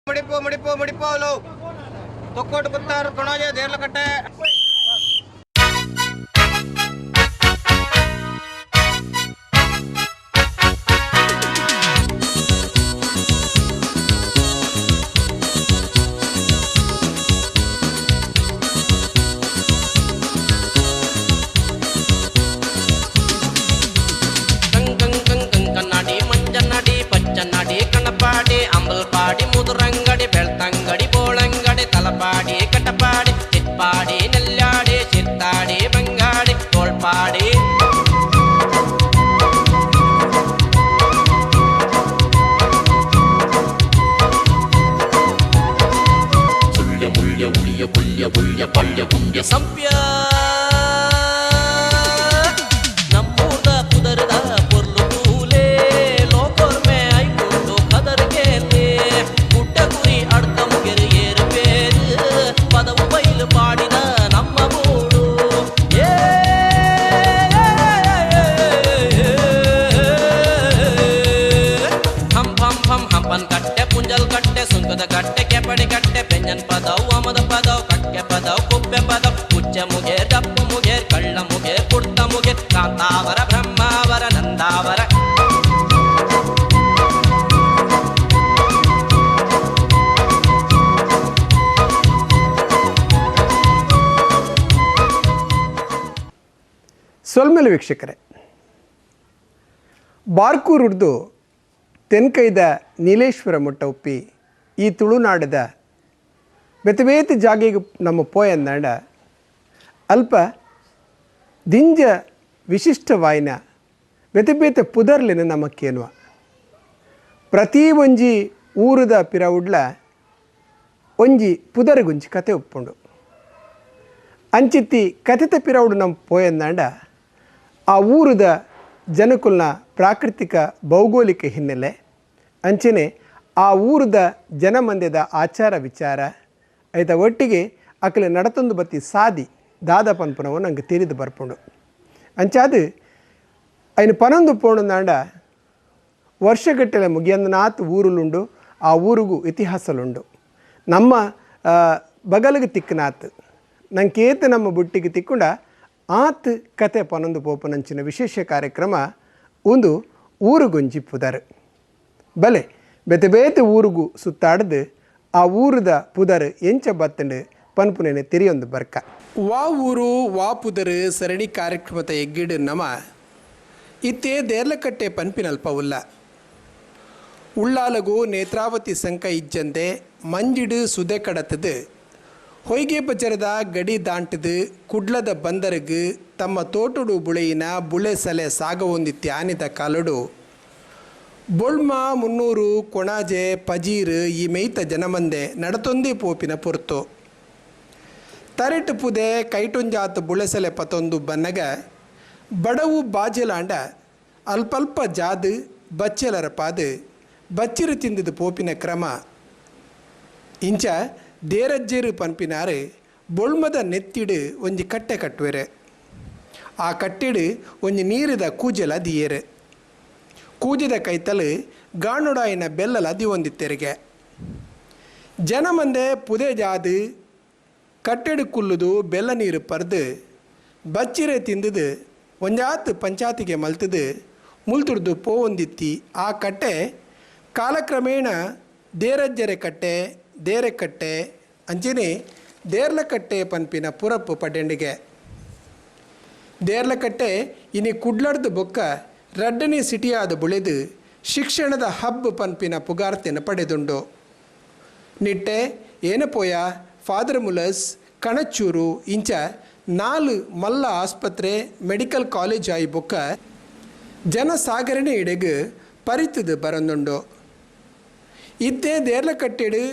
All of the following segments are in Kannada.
ಮುಡಿಪೋಲು ತೊಕ್ಕೋಟು ಕುತ್ತಾರು ಕೊಣಾಜೆ ದೇರ್ಲಕಟ್ಟೆ ಅಂಬಲ್ಪಾಡಿ ಮುದುರಂಗಡಿ ಬೆಳ್ತಂಗಡಿ ಬೋಳಂಗಡಿ ತಲಪಾಡಿ ಕಟಪಾಡಿ ಚಿಟ್ಪಾಡಿ ನೆಲ್ಲಾಡಿ ಚಿತ್ತಾಡಿ ಬಂಗಾಡಿ ತೋಳ್ಪಾಡಿ ಸುಳ್ಯ ಮುಳ್ಯ ಉಳಿಯ ಪುಲ್ಯ ಬುಳ್ಯ ಪಳ್ಯ ಪುಣ್ಯ ಸಂಪ್ಯ ನಮ್ಮೂರ್ದ ಕುದರದ ಪೊರ್ಲು ಕೂಲೆ ಲೋಕೋರ್ಮೆ ಐಕೊಂಡು ಕದರ್ಗೆ ಗುಡ್ಡ ಗುರಿ ಅಡ್ಕ ಮುಗೆರು ಏರು ಬೇರು ಪದವು ಬೈಲು ಪಾಡಿದ ನಮ್ಮ ಮೂಡು ಹಂ ಹಂ ಹಂ ಹಂಪನ್ ಕಟ್ಟೆ ಪುಂಜಲ್ ಕಟ್ಟೆ ಸುಂಕದ ಕಟ್ಟೆ ಕೆಪಡಿ ಕಟ್ಟೆ ಬೆಂಜನ್ ಪದವು ಅಮದ ಪದವು ಕಟ್ಟೆ ಪದವು ಕುಬ್ಬೆ ಪದವು ಉಚ್ಚ ಮುಗೆ ಡಪ್ಪು ಮುಗೆ ಕಳ್ಳ ಮುಗೆ ಕುಡ್ತ ಮುಗೆ ಕಾಂತಾವರ ಬ್ರಹ್ಮಾವರ ನಂದಾವರ ಸೊಲ್ಮೆಲು ವೀಕ್ಷಕರೇ, ಬಾರ್ಕೂರುಡ್ದು ತೆನ್ಕೈದ ನೀಲೇಶ್ವರ ಮುಟ್ಟ ಉಪ್ಪಿ ಈ ತುಳುನಾಡದ ಬೆತಬೇತಿ ಜಾಗೆಗೆ ನಮ್ಮ ಪೋಯಂದಾಂಡ ಅಲ್ಪ ದಿಂಜ ವಿಶಿಷ್ಟವಾಯಿನ ಬೆತಬೇತೆ ಪುದರ್ಲಿನ ನಮಕ್ಕೇನುವ ಪ್ರತಿ ಒಂಜಿ ಊರದ ಪಿರವುಡ್ಲ ಒಂಜಿ ಪುದರ್ಗುಂಜಿ ಕತೆ ಉಪ್ಪುಂಡು ಅಂಚಿತ್ತಿ ಕಥಿತ ಪಿರವುಡು ನಮ್ಮ ಪೋಯಂದಾಂಡ ಆ ಊರದ ಜನಕುಲ್ನ ಪ್ರಾಕೃತಿಕ ಭೌಗೋಳಿಕ ಹಿನ್ನೆಲೆ ಅಂಚನೆ ಆ ಊರದ ಜನಮಂದ್ಯದ ಆಚಾರ ವಿಚಾರ ಐತ ಒಟ್ಟಿಗೆ ಅಕಲೆ ನಡತೊಂದು ಬತ್ತಿ ಸಾದಿ ದಾದ ಪನ್ಪುನವು ನಂಗೆ ತಿಳಿದು ಬರ್ಪುಂಡು ಅಂಚಾದು ಐನು ಪನೊಂದು ಪೋಣದಾಂಡ ವರ್ಷಗಟ್ಟಲೆ ಮುಗಿಯಂದನಾತ್ ಊರುಲುಂಡು ಆ ಊರಿಗೂ ಇತಿಹಾಸಲುಂಡು ನಮ್ಮ ಬಗಲಿಗೆ ತಿಕ್ಕನಾತ್ ನಂಗೇತ ನಮ್ಮ ಬುಟ್ಟಿಗೆ ತಿಕ್ಕುಂಡ ಆತ್ ಕತೆ ಪನೊಂದು ಪೋಪನಂಚಿನ ವಿಶೇಷ ಕಾರ್ಯಕ್ರಮ ಒಂದು ಊರುಗೊಂಜಿ ಪುದರ್ ಬಲೆ ಬೆತೆ ಬೇತೆ ಊರುಗೂ ಸುತ್ತಾಡ್ದು ಆ ಊರದ ಪುದರ್ ಎಂಚ ಬತ್ತಂಡು ಪನ್ಪುನೇನೆ ತಿರಿಯೊಂದು ಬರ್ಕ ವಾ ಊರು ವಾ ಪುದರ್ ಸರಣಿ ಕಾರ್ಯಕ್ರಮದ ಎಗ್ಗಿಡು ನಮ ಇತ್ತೇ ದೇರ್ಲಕಟ್ಟೆ ಪನ್ಪಿನಲ್ಪ ಉಲ್ಲ ಉಳ್ಳಾಲಗು ನೇತ್ರಾವತಿ ಸಂಕ ಇಜ್ಜಂದೆ ಮಂಜಿಡು ಸುದೆ ಕಡತದು ಹೊಯ್ಗೆ ಬಜರದ ಗಡಿ ದಾಂಟದು ಕುಡ್ಲದ ಬಂದರಗು ತಮ್ಮ ತೋಟುಡು ಬುಳೆಯಿನ ಬುಳೆ ಸಲೆ ಸಾಗವೊಂದಿತ್ತಿ ಆನಿದ ಕಾಲಡು ಬೊಳ್ಮ ಮುನ್ನೂರು ಕೊಣಾಜೆ ಪಜೀರ್ ಈ ಮೇಯ್ತ ಜನಮಂದೆ ನಡತೊಂದೇ ಪೋಪಿನ ಪೊರ್ತು ತರೆಟ್ ಪುದೆ ಕೈಟೊಂಜಾತ್ ಬುಳೆಸಲೆ ಪತೊಂದು ಬನ್ನಗ ಬಡವು ಬಾಜೆಲಾಂಡ ಅಲ್ಪಲ್ಪ ಜಾದು ಬಚ್ಚೆಲರ ಪಾದು ಬಚ್ಚಿರು ತಿಂದದು ಪೋಪಿನ ಕ್ರಮ ಇಂಚ ದೇರಜ್ಜೇರು ಪನ್ಪಿನಾರು ಬೊಳ್ಮದ ನೆತ್ತಿಡು ಒಂಜಿ ಕಟ್ಟೆ ಕಟ್ಟುವೆರೆ ಆ ಕಟ್ಟಿಡು ಒಂಜಿ ನೀರಿದ ಕೂಜಲ ದಿಯೇರು ಕೂಜಿದ ಕೈತಲು ಗಾಣುಡಾಯಿನ ಬೆಲ್ಲಲ ಅದಿ ಒಂದಿತ್ತೆರಿಗೆ ಜನಮಂದೆ ಪುದೆ ಜಾದು ಕಟ್ಟೆಡು ಕುಲ್ಲುದು ಬೆಲ್ಲ ನೀರು ಪರ್ದು ಬಚ್ಚಿರೆ ತಿಂದದು ಒಂಜಾತ್ ಪಂಚಾತಿಗೆ ಮಲ್ತದು ಮುಲ್ತುಡ್ದು ಪೋವೊಂದಿತ್ತಿ ಆ ಕಟ್ಟೆ ಕಾಲಕ್ರಮೇಣ ದೇರಜ್ಜರೆ ಕಟ್ಟೆ ದೇರೆ ಕಟ್ಟೆ ಅಂಚನೆ ದೇರ್ಲಕಟ್ಟೆ ಪನ್ಪಿನ ಪುರಪ್ಪು ಪಡೆಂಡಿಗೆ ದೇರ್ಲಕಟ್ಟೆ ಇನಿ ಕುಡ್ಲಡ್ದು ಬೊಕ್ಕ ರಡ್ಡನೇ ಸಿಟಿಯಾದ ಬುಳೆದು ಶಿಕ್ಷಣದ ಹಬ್ ಪನ್ಪಿನ ಪುಗಾರ್ತೆನ ಪಡೆದುಂಡು ನಿಟ್ಟೆ ಏನಪೋಯ ಫಾದರ್ ಮುಲಸ್ ಕಣಚೂರು ಇಂಚ 4 ಮಲ್ಲ ಆಸ್ಪತ್ರೆ ಮೆಡಿಕಲ್ ಕಾಲೇಜ್ ಆಯಿ ಬೊಕ್ಕ ಜನಸಾಗರಣೆ ಇಡೆಗು ಪರಿತದು ಬರಂದುಂಡು ಇದ್ದೇ ದೇರ್ಲಕಟ್ಟೆಡು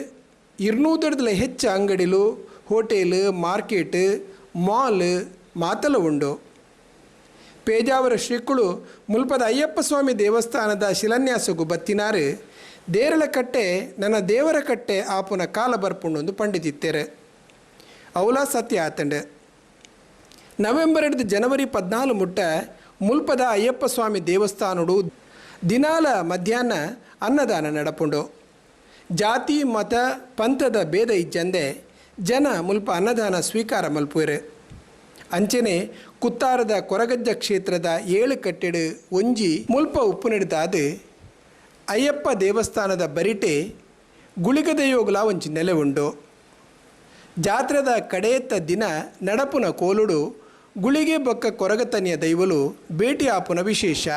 200 ಹೆಚ್ಚು ಅಂಗಡಿಲು ಹೋಟೆಲ್ ಮಾರ್ಕೆಟ್ ಮಾಲ್ ಮಾತಲ ಉಂಡು ಪೇಜಾವರ ಶ್ರೀಕುಳು ಮುಲ್ಪದ ಅಯ್ಯಪ್ಪ ಸ್ವಾಮಿ ದೇವಸ್ಥಾನದ ಶಿಲಾನ್ಯಾಸಗೂ ಬತ್ತಿನಾರು ದೇರಳಕಟ್ಟೆ ನನ್ನ ದೇವರ ಕಟ್ಟೆ ಆಪುನ ಕಾಲ ಬರ್ಪುಂಡು ಪಂಡಿತಿತ್ತೇರೆ ಅವಲ ಸತ್ಯ ಆತಂಡೆ ನವೆಂಬರ್ 2 ಜನವರಿ 14 ಮುಟ್ಟ ಮುಲ್ಪದ ಅಯ್ಯಪ್ಪ ಸ್ವಾಮಿ ದೇವಸ್ಥಾನಡು ದಿನಾಲ ಮಧ್ಯಾಹ್ನ ಅನ್ನದಾನ ನಡಪುಂಡು ಜಾತಿ ಮತ ಪಂಥದ ಭೇದ ಇಜ್ಜಂದೆ ಜನ ಮುಲ್ಪ ಅನ್ನದಾನ ಸ್ವೀಕಾರ ಮಲ್ಪುವೆರು. ಅಂಚನೆ ಕುತ್ತಾರದ ಕೊರಗಜ್ಜ ಕ್ಷೇತ್ರದ 7 ಕಟ್ಟೆಡು ಒಂಜಿ ಮುಲ್ಪ ಉಪ್ಪು ನಡೆದಾದು ಅಯ್ಯಪ್ಪ ದೇವಸ್ಥಾನದ ಬರಿಟೆ ಗುಳಿಗದೆಯೋಗ್ಲ ಒಂಜಿ ನೆಲೆ ಉಂಡು. ಜಾತ್ರೆದ ಕಡೆಯತ್ತ ದಿನ ನಡಪುನ ಕೋಲುಡು ಗುಳಿಗೆ ಬೊಕ್ಕ ಕೊರಗತನಿಯ ದೈವಲು ಭೇಟಿ ಆಪುನ ವಿಶೇಷ.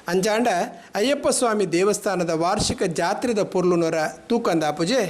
ಅಂಜಾಂಡ ಅಯ್ಯಪ್ಪ ಸ್ವಾಮಿ ದೇವಸ್ಥಾನದ ವಾರ್ಷಿಕ ಜಾತ್ರೆದ ಪೊರ್ಲುನೊರ ತೂಕಂದಾಪುಜೆ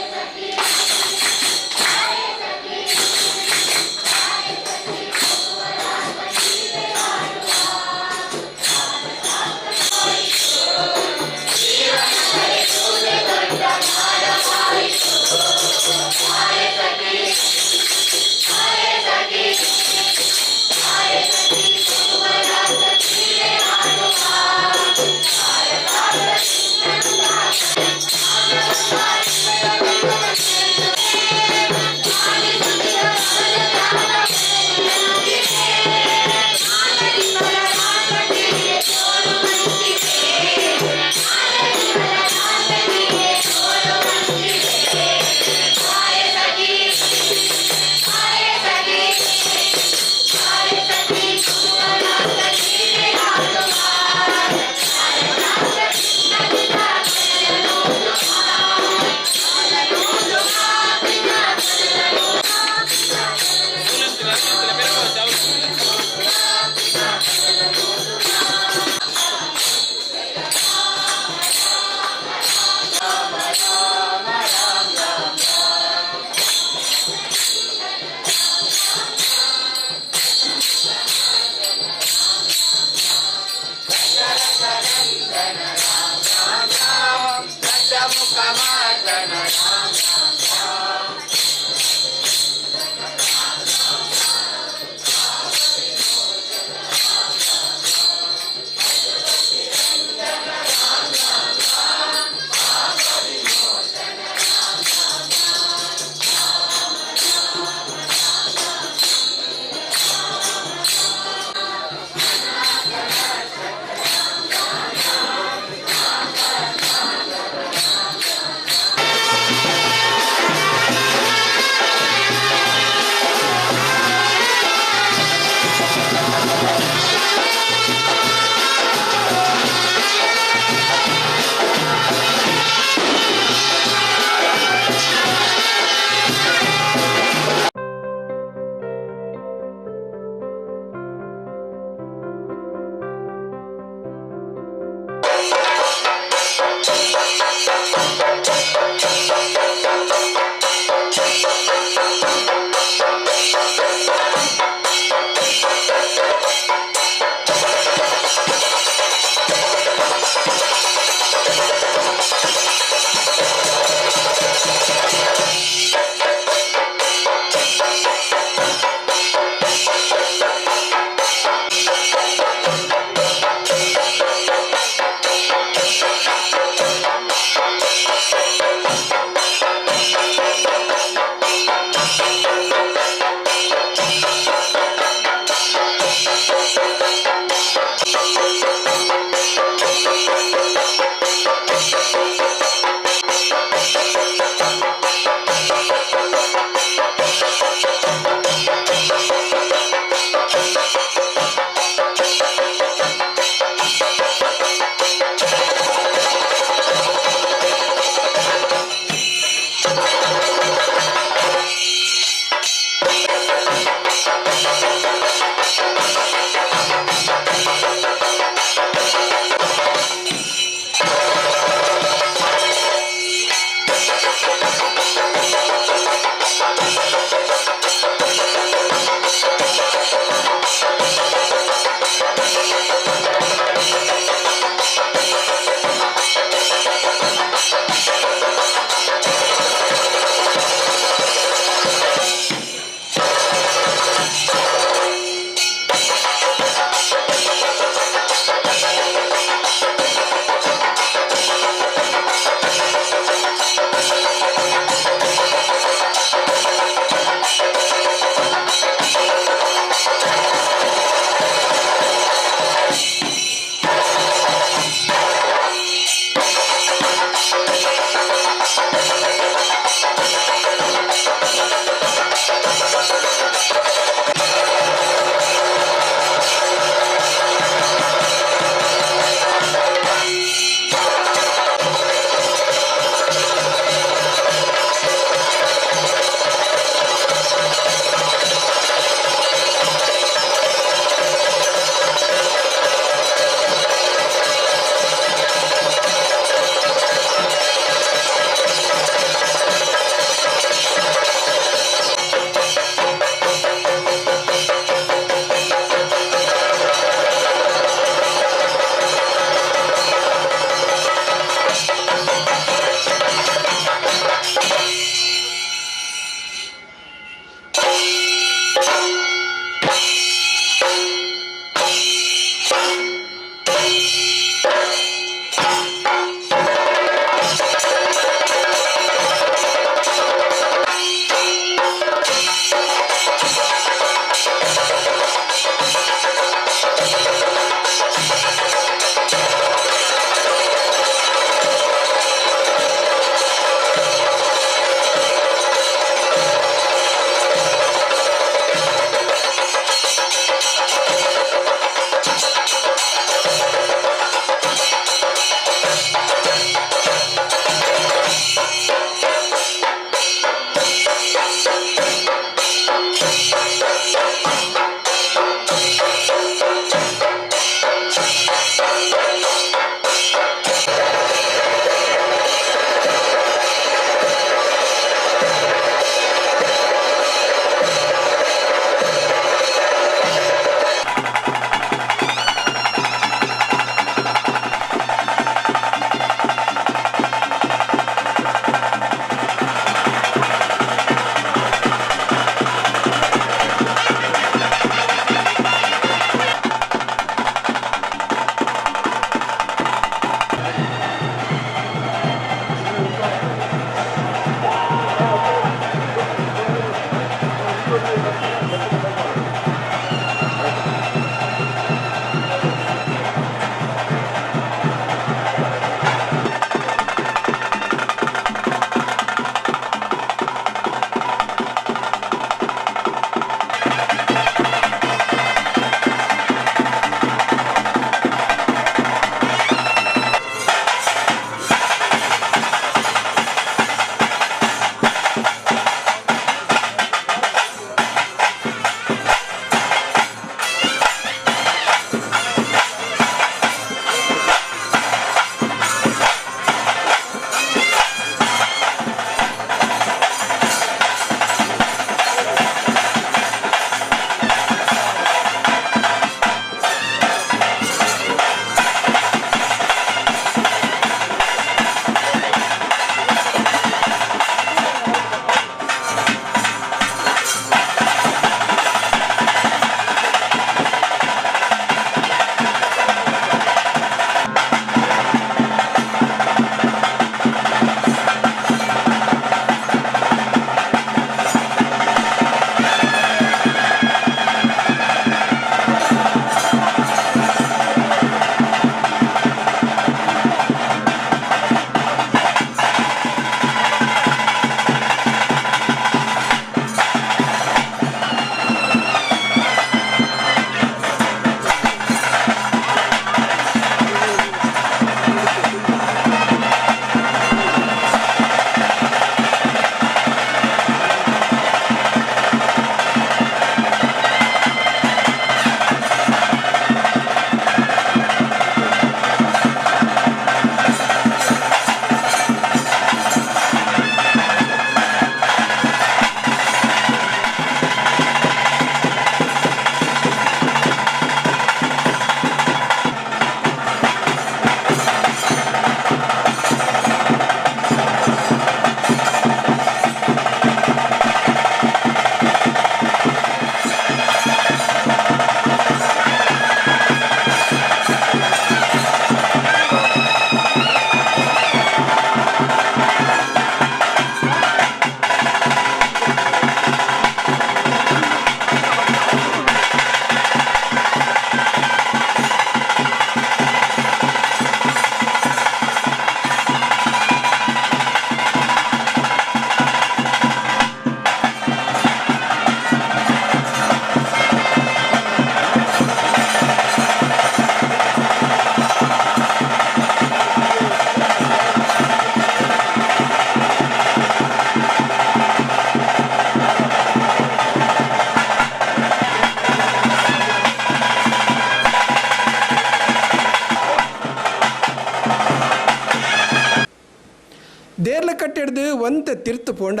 ದೇರ್ಲಕಟ್ಟೆಡ್ದು ಒಂತೆ ತಿರ್ತು ಪೋಂಡ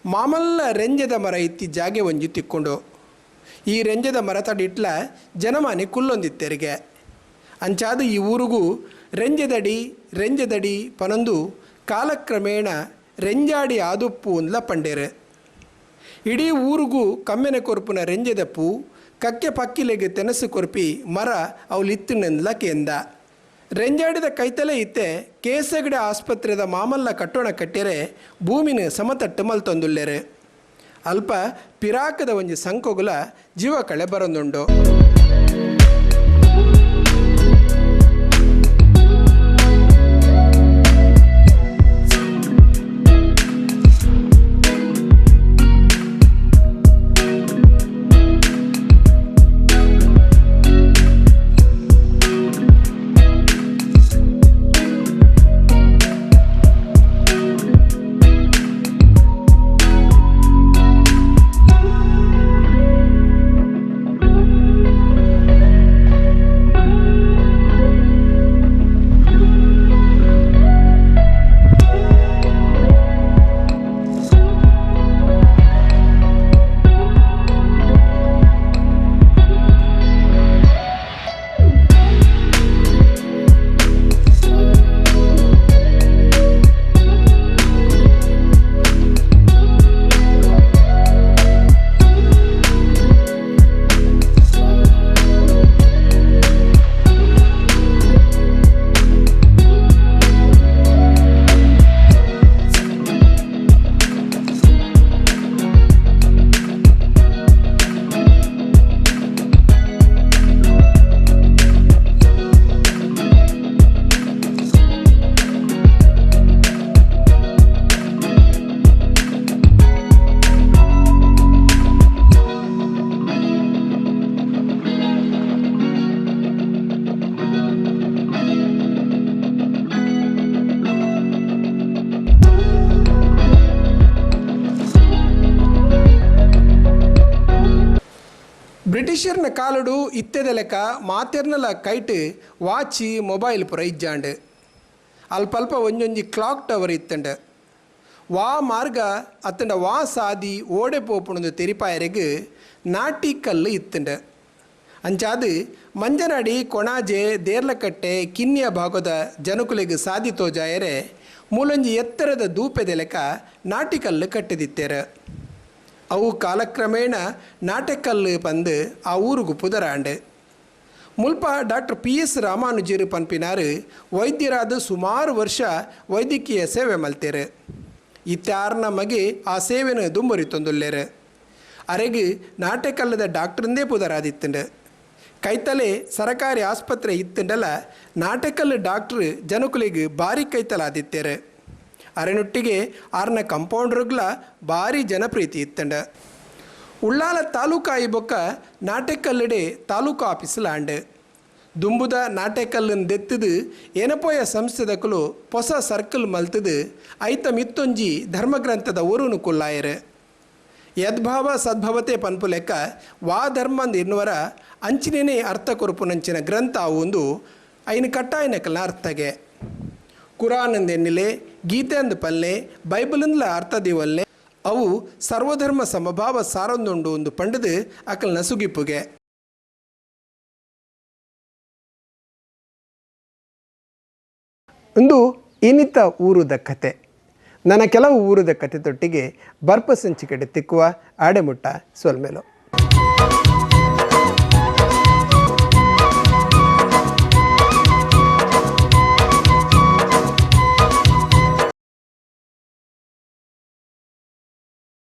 ಮಾಮಲ್ಲ ರೆಂಜದ ಮರ ಇತ್ತಿ ಜಾಗೆ ಒಂಜಿ ತಿಕ್ಕೊಂಡು ಈ ರೆಂಜದ ಮರ ತಡಿಟ್ಲ ಜನಮಾನಿ ಕುಲ್ಲೊಂದಿತ್ತೆರಿಗೆ ಅಂಚಾದ ಈ ಊರಿಗೂ ರೆಂಜದಡಿ ಪನೊಂದು ಕಾಲಕ್ರಮೇಣ ರೆಂಜಾಡಿ ಆದುಪ್ಪು ಉಂದ್ಲ ಪಂಡೇರು ಇಡೀ ಊರಿಗೂ ಕಮ್ಮೆನೆ ಕೊರ್ಪುನ ರೆಂಜದ ಪೂ ಕಕ್ಕೆ ಪಕ್ಕಿಲೆಗೆ ತೆನಸು ಕೊರ್ಪಿ ಮರ ಅವಲಿತ್ತುನೆಂದ್ಲ ಕೇಂದ ರೆಂಜಾಡಿದ ಕೈತಲೆ ಇತ್ತೆ ಕೇಸಗಡೆ ಆಸ್ಪತ್ರೆದ ಮಾಮಲ್ಲ ಕಟ್ಟೋಣ ಕಟ್ಟಿರೆ ಭೂಮಿನ ಸಮತಟ್ಟು ಮಲ್ತೊಂದುಲ್ಲೆರು ಅಲ್ಪ ಪಿರಾಕದ ಒಂಜಿ ಸಂಕೋಗುಲ ಜೀವ ಕಳೆ ಬರೊಂದುಂಡು. ಬ್ರಿಟಿಷರ್ನ ಕಾಲುಡು ಇತ್ತೆದ ಲೆಕ್ಕ ಮಾತೆರ್ನಲ ಕೈಟ್ ವಾಚಿ ಮೊಬೈಲ್ ಪುರ ಇಜ್ಜಾಂಡು ಅಲ್ಪಲ್ಪ ಒಂಜೊಂಜಿ ಕ್ಲಾಕ್ ಟವರ್ ಇತ್ತಂಡು ವಾ ಮಾರ್ಗ ಅತ್ತಂಡ ವಾ ಸಾದಿ ಓಡೆ ಪೋಪುಣದು ತೆರಿಪಾಯರೆಗ್ ನಾಟಿಕಲ್ಲು ಇತ್ತಂಡು ಅಂಚಾದು ಮಂಜನಾಡಿ ಕೊಣಾಜೆ ದೇರ್ಲಕಟ್ಟೆ ಕಿನ್ನಿಯ ಭಾಗದ ಜನಕುಲೆಗ್ ಸಾದಿ ತೋಜಾಯರೆ ಮೂಲೊಂಜಿ ಎತ್ತರದ ದೂಪೆದ ಲೆಕ್ಕ ನಾಟಿಕಲ್ಲು ಕಟ್ಟಿದಿತ್ತೇರು ಅವು ಕಾಲಕ್ರಮೇಣ ನಾಟಕಲ್ಲು ಬಂದು ಆ ಊರುಗು ಪುದರಾಂಡು ಮುಲ್ಪ ಡಾಕ್ಟರ್ PS ರಾಮಾನುಜರು ಪನ್ಪಿನಾರು ವೈದ್ಯರಾದ ಸುಮಾರು ವರ್ಷ ವೈದ್ಯಕೀಯ ಸೇವೆ ಮಲ್ತೇರು ಇತ್ತಾರನ ಮಗೆ ಆ ಸೇವೆನ ದುಂಬರಿ ತೊಂದುಲ್ಲೇರು ಅರೆಗೆ ನಾಟಕಲ್ಲದ ಡಾಕ್ಟ್ರಂದೇ ಪುದರಾದಿತ್ತಂಡು ಕೈತಲೆ ಸರಕಾರಿ ಆಸ್ಪತ್ರೆ ಇತ್ತಂಡಲ್ಲ ನಾಟಕಲ್ಲು ಡಾಕ್ಟ್ರು ಜನಕುಲಿಗೆ ಭಾರಿ ಕೈತಲಾದಿತ್ತೇರು ಅರೆನೊಟ್ಟಿಗೆ ಆರ್ನ ಕಂಪೌಂಡ್ರುಗ್ಲ ಭಾರಿ ಜನಪ್ರೀತಿ ಇತ್ತಂಡ ಉಳ್ಳಾಲ ತಾಲೂಕಾಯಿ ಬೊಕ್ಕ ನಾಟಕಲ್ಲಡೆ ತಾಲೂಕು ಆಫೀಸ್ಲಾಂಡ್ ದುಂಬುದ ನಾಟಕಲ್ಲನ್ನು ದೆತ್ತದು ಏನಪೋಯ ಸಂಸ್ಥೆದಕಲು ಹೊಸ ಸರ್ಕಲ್ ಮಲ್ತದು ಐತ ಮಿತ್ತೊಂಜಿ ಧರ್ಮಗ್ರಂಥದ ಒರುನು ಕುಲ್ಲಾಯರು ಯದ್ಭಾವ ಸದ್ಭವತೆ ಪನ್ಪು ಲೆಕ್ಕ ವಾ ಧರ್ಮಂದು ಎನ್ನುವರ ಅಂಚಿನೇ ಅರ್ಥ ಕೊರುಪುನಂಚಿನ ಗ್ರಂಥ ಒಂದು ಐನು ಕಟ್ಟಾಯನಕಲ್ನ ಅರ್ಥಗೆ ಕುರಾನಂದೆನ್ನಿಲೆ ಗೀತೆ ಅಂದು ಪಲ್ಲೆ ಬೈಬಲಂದ್ಲ ಅರ್ಥದಿವಲ್ಲೆ ಅವು ಸರ್ವಧರ್ಮ ಸಮಭಾವ ಸಾರೊಂದುಂಡು ಒಂದು ಪಂಡದು ಅಕಲ್ನ ಸುಗಿಪ್ಪುಗೆ ಒಂದು ಇನ್ನಿತ ಊರುದ ಕತೆ ನನ್ನ ಕೆಲವು ಊರುದ ಕತೆ ತೊಟ್ಟಿಗೆ ಬರ್ಪ ಸಂಚಿಕೆಡೆ ತಿಕ್ಕುವ ಆಡೆಮುಟ್ಟ ಸೊಲ್ಮೆಲು